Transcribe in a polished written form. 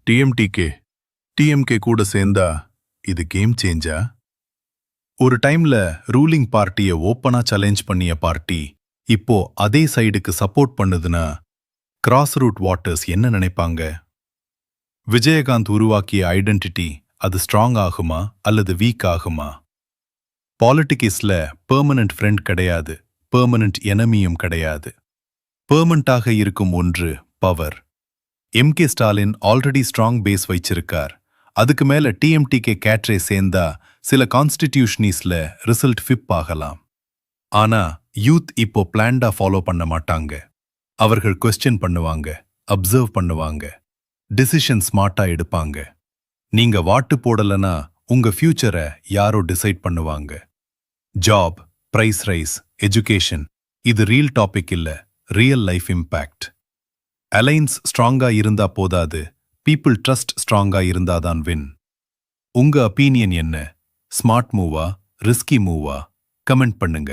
DMDK DMK கூட சேர்ந்தா இது கேம் சேஞ்சா? ஒரு டைம்ல ரூலிங் பார்ட்டியை ஓப்பனா சேலஞ்ச் பண்ணிய பார்ட்டி இப்போ அதே சைடுக்கு சப்போர்ட் பண்ணுதுன்னா கிராஸ் ரூட் வாட்டர்ஸ் என்ன நினைப்பாங்க? விஜயகாந்த் உருவாக்கிய ஐடென்டிட்டி அது ஸ்ட்ராங் ஆகுமா அல்லது வீக் ஆகுமா? பாலிட்டிக்ஸ்ல பெர்மனன்ட் ஃப்ரெண்ட் கிடையாது, பெர்மனன்ட் எனிமியும் கிடையாது. பெர்மனண்டாக இருக்கும் ஒன்று power. M K Stalin already strong base வச்சிருக்கார். அதுக்கு மேல டிஎம்டிகே கேட்ரே சேர்ந்தா சில கான்ஸ்டிடியூஷனிஸ்ல ரிசல்ட் ஃபிப் ஆகலாம். ஆனா யூத் இப்போ பிளான்டா ஃபாலோ பண்ண மாட்டாங்க. அவர்கள் கொஸ்டின் பண்ணுவாங்க, அப்சர்வ் பண்ணுவாங்க, டிசிஷன் ஸ்மார்ட்டா எடுப்பாங்க. நீங்க வாட்டு போடலனா உங்க ஃபியூச்சரை யாரோ டிசைட் பண்ணுவாங்க. ஜாப், பிரைஸ் ரைஸ், எஜுகேஷன் இது ரியல் டாபிக் இல்ல, ரியல் லைஃப் இம்பேக்ட். அலைன்ஸ் ஸ்ட்ராங்கா இருந்தா போதாது, பீப்புள் ட்ரஸ்ட் ஸ்ட்ராங்கா இருந்தாதான் வின். உங்க ஒப்பீனியன் என்ன? ஸ்மார்ட் மூவா, ரிஸ்கி மூவா? கமெண்ட் பண்ணுங்க.